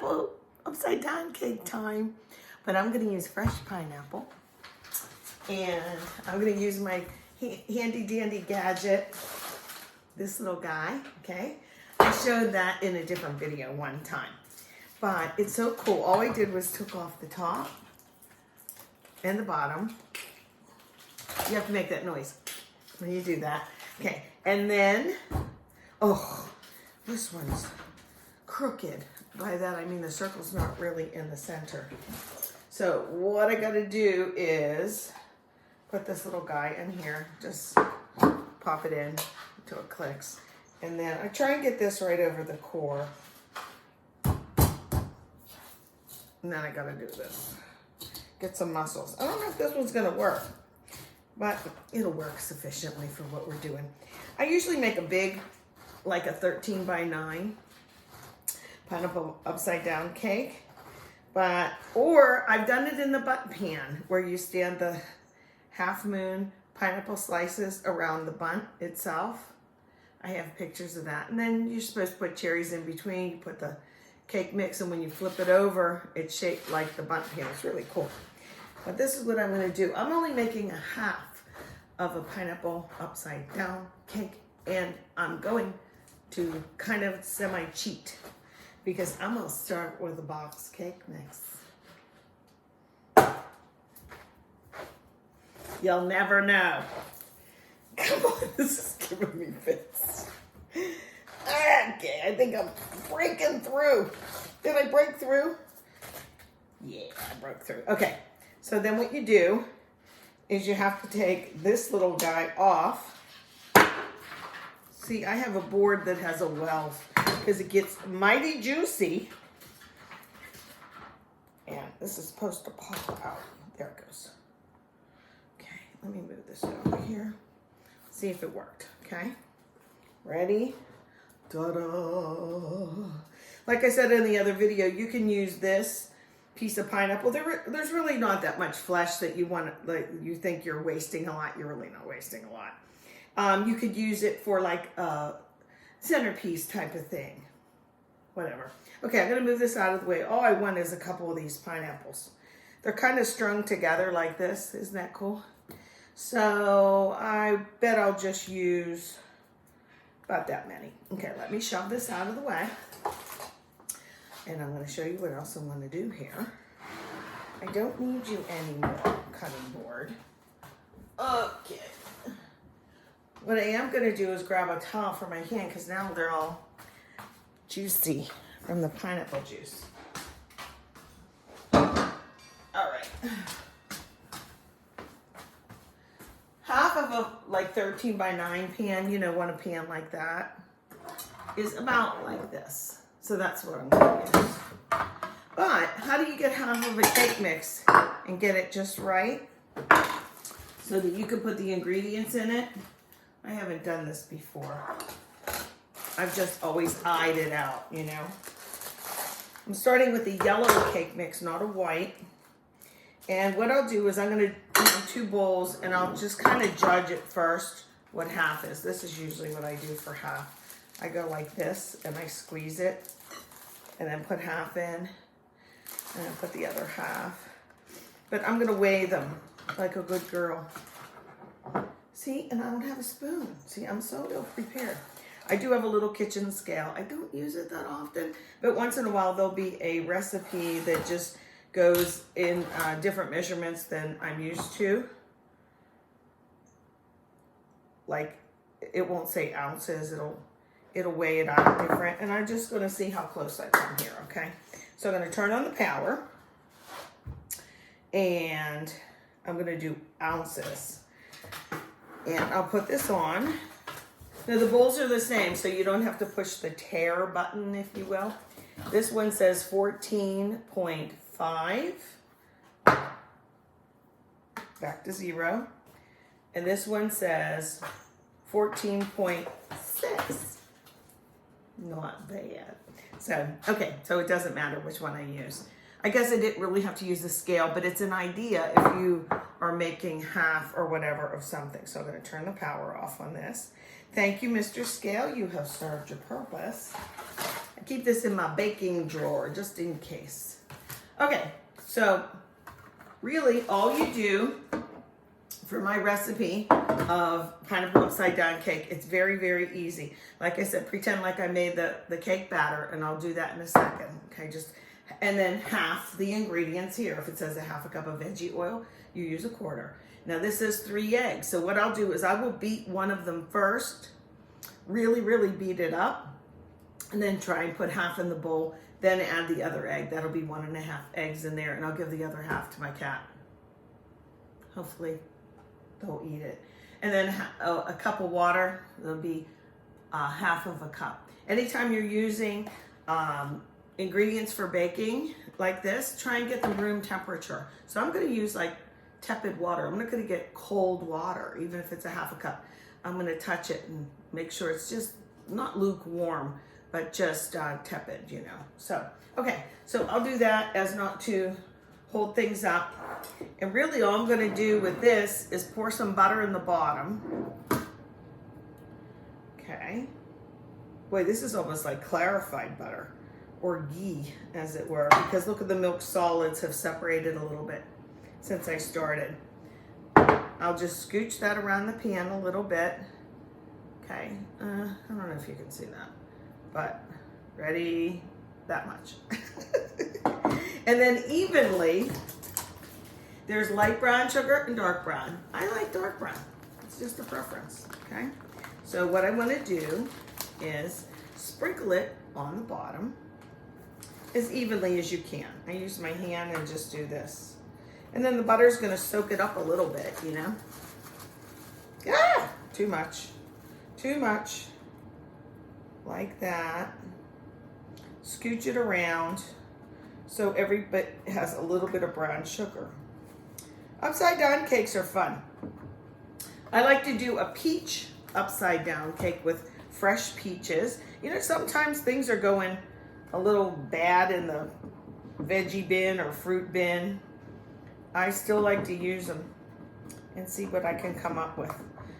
pineapple upside down cake time. But I'm gonna use fresh pineapple. And I'm gonna use my handy dandy gadget, this little guy, okay? I showed that in a different video one time. But it's so cool. All I did was took off the top and the bottom. You have to make that noise when you do that. Okay, and then, oh, this one's crooked. By that I mean the circle's not really in the center. So what I gotta do is put this little guy in here, just pop it in until it clicks. And then I try and get this right over the core. And then I gotta do this. Get some muscles. I don't know if this one's gonna work, but it'll work sufficiently for what we're doing. I usually make a big, like a 13 by 9 pineapple upside down cake. Or I've done it in the bun pan where you stand the half moon pineapple slices around the bun itself. I have pictures of that. And then you're supposed to put cherries in between. You put the cake mix, and when you flip it over, it's shaped like the bundt pan. It's really cool. But this is what I'm gonna do. I'm only making a half of a pineapple upside down cake, and I'm going to kind of semi-cheat because I'm gonna start with a box cake mix. You'll never know. Come on, this is giving me fits. Okay, I think I'm breaking through. Did I break through? Yeah, I broke through. Okay, so then what you do is you have to take this little guy off. See, I have a board that has a well because it gets mighty juicy. And this is supposed to pop out. There it goes. Okay, let me move this over here. See if it worked, okay? Ready? Ta-da! Like I said in the other video, you can use this piece of pineapple. There's really not that much flesh that you want, like you think you're wasting a lot. You're really not wasting a lot. You could use it for like a centerpiece type of thing. Whatever. Okay, I'm gonna move this out of the way. All I want is a couple of these pineapples. They're kind of strung together like this. Isn't that cool? So I bet I'll just use about that many. Okay, let me shove this out of the way. And I'm going to show you what else I want to do here. I don't need you anymore, cutting board. Okay. What I am going to do is grab a towel for my hand because now they're all juicy from the pineapple juice. All right. Half of a like 13 by 9 pan, you know, want a pan like that, is about like this. So that's what I'm going to use. But how do you get half of a cake mix and get it just right so that you can put the ingredients in it? I haven't done this before. I've just always eyed it out, you know. I'm starting with the yellow cake mix, not a white. And what I'll do is I'm going to do 2 bowls, and I'll just kind of judge it first what half is. This is usually what I do for half. I go like this, and I squeeze it, and then put half in, and then put the other half. But I'm going to weigh them like a good girl. See, and I don't have a spoon. See, I'm so ill prepared. I do have a little kitchen scale. I don't use it that often, but once in a while there'll be a recipe that just goes in different measurements than I'm used to. Like, it won't say ounces, it'll weigh it out different, and I'm just gonna see how close I come here, okay? So I'm gonna turn on the power, and I'm gonna do ounces. And I'll put this on. Now the bowls are the same, so you don't have to push the tare button, if you will. This one says 14.5. Back to 0. And this one says 14.6. Not bad. So, okay, so it doesn't matter which one I use. I guess I didn't really have to use the scale, but it's an idea if you are making half or whatever of something. So I'm going to turn the power off on this. Thank you, Mr. Scale. You have served your purpose. I keep this in my baking drawer just in case. Okay, so really all you do for my recipe of pineapple upside down cake, it's very, very easy. Like I said, pretend like I made the cake batter, and I'll do that in a second. Okay, and then half the ingredients here. If it says a half a cup of veggie oil, you use a quarter. Now this is 3 eggs. So what I'll do is I will beat one of them first, really, really beat it up, and then try and put half in the bowl, then add the other egg. That'll be 1.5 eggs in there, and I'll give the other half to my cat. Hopefully they'll eat it. And then a cup of water, that'll be half of a cup. Anytime you're using ingredients for baking like this, try and get them room temperature. So I'm gonna use like tepid water. I'm not gonna get cold water, even if it's a half a cup. I'm gonna touch it and make sure it's just not lukewarm, but just tepid, you know. So, okay, so I'll do that as not to hold things up. And really all I'm gonna do with this is pour some butter in the bottom. Okay. Boy, this is almost like clarified butter, or ghee, as it were, because look at the milk solids have separated a little bit since I started. I'll just scooch that around the pan a little bit. Okay, I don't know if you can see that, but ready, that much. And then evenly, there's light brown sugar and dark brown. I like dark brown, it's just a preference, okay? So what I wanna do is sprinkle it on the bottom as evenly as you can. I use my hand and just do this. And then the butter's gonna soak it up a little bit, you know? Ah, too much, like that. Scooch it around so every bit has a little bit of brown sugar. Upside down cakes are fun. I like to do a peach upside down cake with fresh peaches. You know, sometimes things are going a little bad in the veggie bin or fruit bin. I still like to use them and see what I can come up with.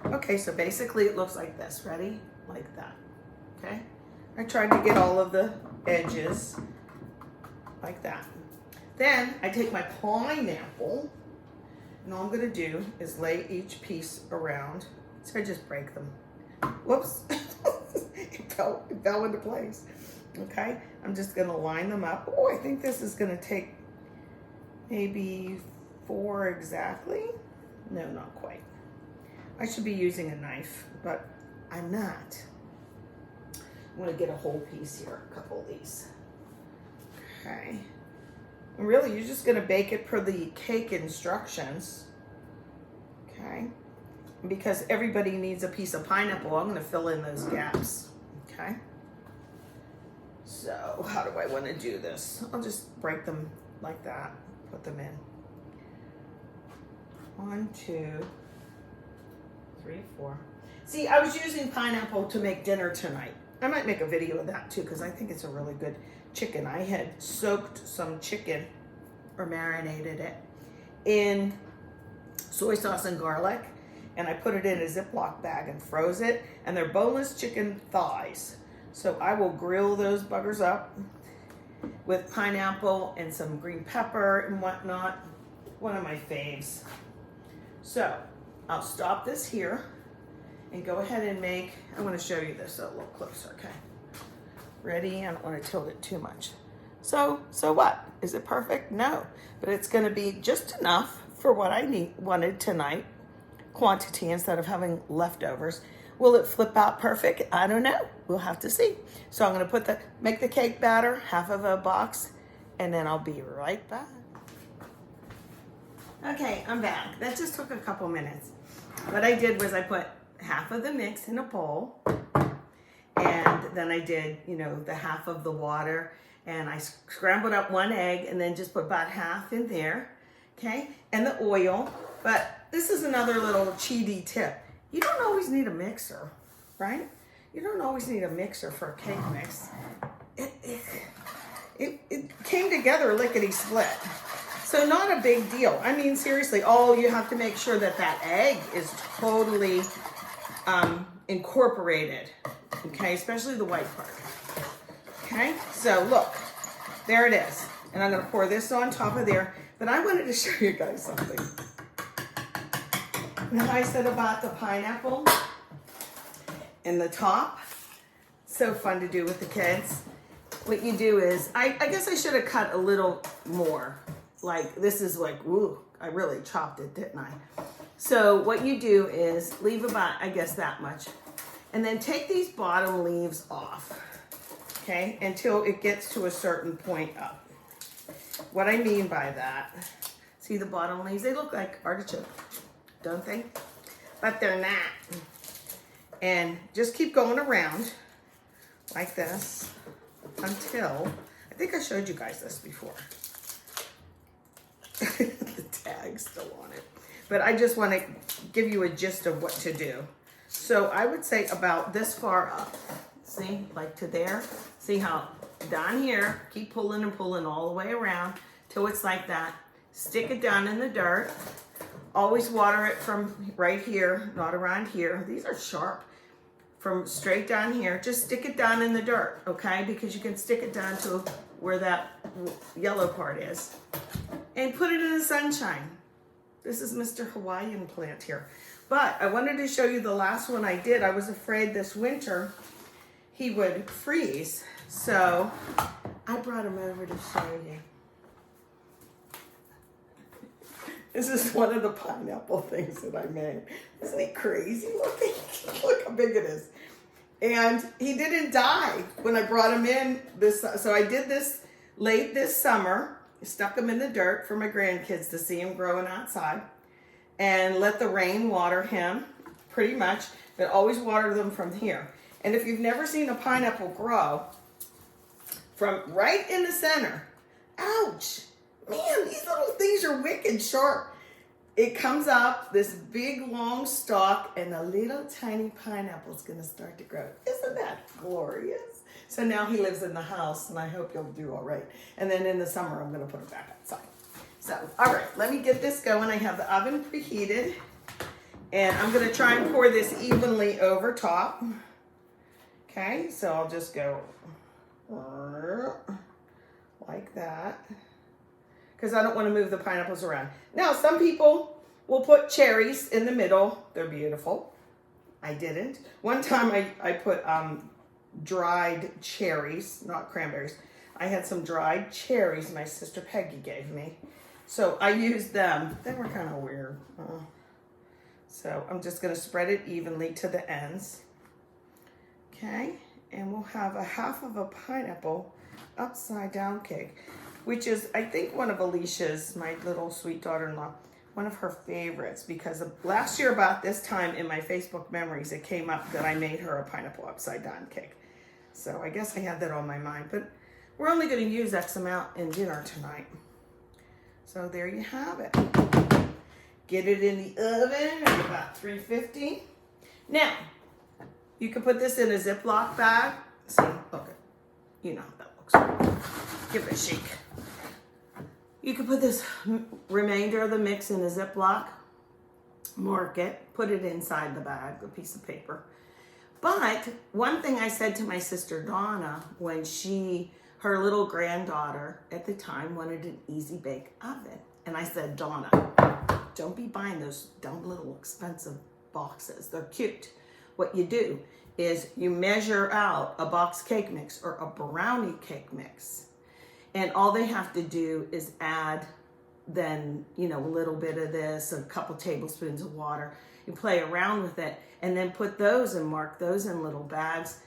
Okay, so basically it looks like this. Ready? Like that. Okay? I tried to get all of the edges like that. Then I take my pineapple, and all I'm gonna do is lay each piece around. So I just break them. Whoops, it fell into place. Okay, I'm just gonna line them up. Oh, I think this is gonna take maybe 4 exactly. No, not quite. I should be using a knife, but I'm not. I'm gonna get a whole piece here, a couple of these. Okay. And really, you're just gonna bake it per the cake instructions. Okay. And because everybody needs a piece of pineapple, I'm gonna fill in those gaps. Okay. So how do I wanna do this? I'll just break them like that, put them in. 1, 2, 3, 4. See, I was using pineapple to make dinner tonight. I might make a video of that too, because I think it's a really good chicken. I had soaked some chicken, or marinated it, in soy sauce and garlic, and I put it in a Ziploc bag and froze it, and they're boneless chicken thighs. So I will grill those buggers up with pineapple and some green pepper and whatnot. One of my faves. So I'll stop this here and go ahead and make, I want to show you this a little closer, okay? Ready? I don't want to tilt it too much. So what? Is it perfect? No, but it's going to be just enough for what I wanted tonight, quantity instead of having leftovers. Will it flip out perfect? I don't know. We'll have to see. So I'm going to make the cake batter, half of a box, and then I'll be right back. Okay, I'm back. That just took a couple minutes. What I did was I put half of the mix in a bowl, and then I did, you know, the half of the water, and I scrambled up 1 egg and then just put about half in there, okay? And the oil. But this is another little cheaty tip. You don't always need a mixer, right? You don't always need a mixer for a cake mix. It came together lickety-split. So not a big deal. I mean, seriously, you have to make sure that that egg is totally incorporated, okay? Especially the white part. Okay, so look, there it is. And I'm gonna pour this on top of there, but I wanted to show you guys something. Now I said about the pineapple in the top, so fun to do with the kids. What you do is, I guess I should have cut a little more. Like this is like, woo, I really chopped it, didn't I? So what you do is leave about, I guess that much. And then take these bottom leaves off, okay? Until it gets to a certain point up. What I mean by that, see the bottom leaves? They look like artichoke, don't they? But they're not. And just keep going around like this until, I think I showed you guys this before. The tag's still on it. But I just want to give you a gist of what to do. So I would say about this far up. See, like to there. See how down here, keep pulling and pulling all the way around till it's like that. Stick it down in the dirt. Always water it from right here, not around here. These are sharp. From straight down here, just stick it down in the dirt, okay? Because you can stick it down to where that yellow part is. And put it in the sunshine. This is Mr. Hawaiian plant here. But I wanted to show you the last one I did. I was afraid this winter he would freeze. So I brought him over to show you. This is one of the pineapple things that I made. Isn't he crazy looking? Look how big it is. And he didn't die when I brought him in. So I did this late this summer. Stuck him in the dirt for my grandkids to see him growing outside. And let the rain water him, pretty much. But always water them from here. And if you've never seen a pineapple grow, from right in the center, ouch. Man, these little things are wicked sharp. It comes up, this big long stalk, and a little tiny pineapple is going to start to grow. Isn't that glorious? So now he lives in the house, and I hope he'll do all right. And then in the summer, I'm going to put him back outside. So, all right, let me get this going. I have the oven preheated, and I'm going to try and pour this evenly over top. Okay, so I'll just go like that. Because I don't want to move the pineapples around. Now, some people will put cherries in the middle. They're beautiful. I didn't. One time I put dried cherries, not cranberries. I had some dried cherries my sister Peggy gave me. So I used them. They were kind of weird. So I'm just going to spread it evenly to the ends. Okay. And we'll have a half of a pineapple upside down cake, which is, I think, one of Alicia's, my little sweet daughter-in-law, one of her favorites, because last year about this time in my Facebook memories, it came up that I made her a pineapple upside down cake. So I guess I had that on my mind, but we're only going to use X amount in dinner tonight. So there you have it. Get it in the oven at about 350. Now, you can put this in a Ziploc bag. See, okay, you know how that looks. Give it a shake. You can put this remainder of the mix in a Ziploc, mark it, put it inside the bag, a piece of paper. But one thing I said to my sister Donna when her little granddaughter at the time wanted an easy bake oven. And I said, Donna, don't be buying those dumb little expensive boxes. They're cute. What you do is you measure out a box cake mix or a brownie cake mix. And all they have to do is add then, a little bit of this, a couple tablespoons of water. You play around with it and then put those and mark those in little bags.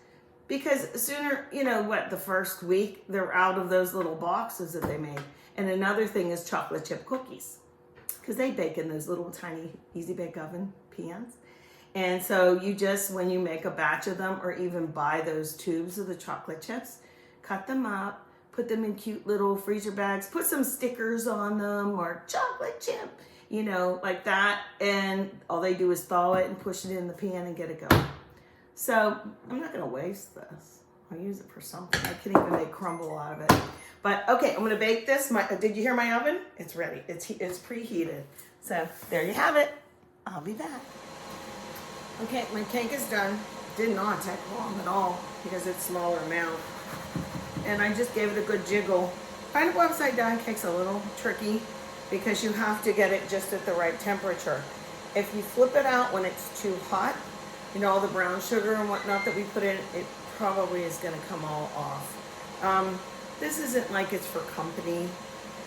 Because sooner, the first week, they're out of those little boxes that they made. And another thing is chocolate chip cookies. Because they bake in those little tiny easy bake oven pans. And so when you make a batch of them or even buy those tubes of the chocolate chips, cut them up, put them in cute little freezer bags, put some stickers on them or chocolate chip, like that. And all they do is thaw it and push it in the pan and get it going. So I'm not going to waste this. I'll use it for something. I can even make crumble out of it. But okay, I'm going to bake this. Did you hear my oven? It's ready. It's preheated. So there you have it. I'll be back. Okay, my cake is done. Did not take long at all because it's smaller amount. and I just gave it a good jiggle. Pineapple upside down cake's a little tricky because you have to get it just at the right temperature. If you flip it out when it's too hot, you know, all the brown sugar and whatnot that we put in, it probably is going to come all off. This isn't like it's for company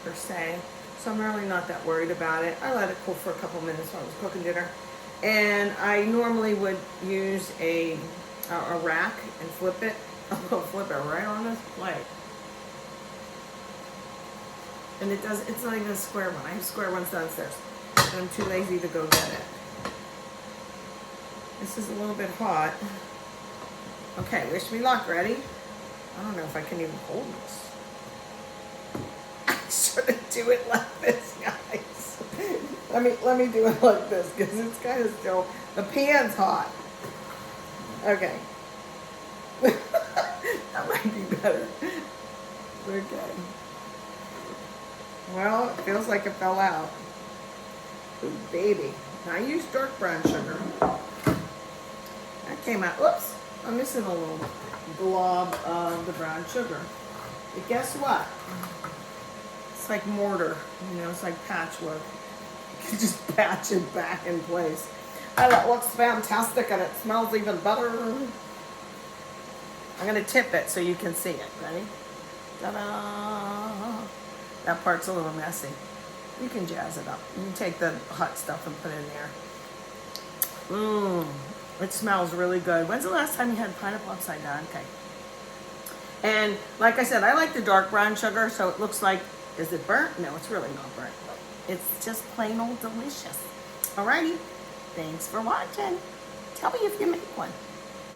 per se, so I'm really not that worried about it. I let it cool for a couple minutes while I was cooking dinner. And I normally would use a rack and flip it. I'll flip it right on this plate. And it's not even a square one. I have square ones downstairs. And I'm too lazy to go get it. This is a little bit hot. Okay, wish me luck. Ready? I don't know if I can even hold this. I shouldn't do it like this, guys. Let me do it like this because it's kind of still, the pan's hot. Okay. That might be better. Okay. Well, it feels like it fell out. Ooh, baby. Now I used dark brown sugar. That came out. Oops. I'm missing a little glob of the brown sugar. But guess what? It's like mortar. You know, it's like patchwork. You can just patch it back in place. And it looks fantastic and it smells even better. I'm going to tip it so you can see it. Ready? Ta-da! That part's a little messy. You can jazz it up. You can take the hot stuff and put it in there. Mmm. It smells really good. When's the last time you had pineapple upside down cake? And like I said, I like the dark brown sugar, so it looks like, is it burnt? No, it's really not burnt. It's just plain old delicious. Alrighty. Thanks for watching. Tell me if you make one.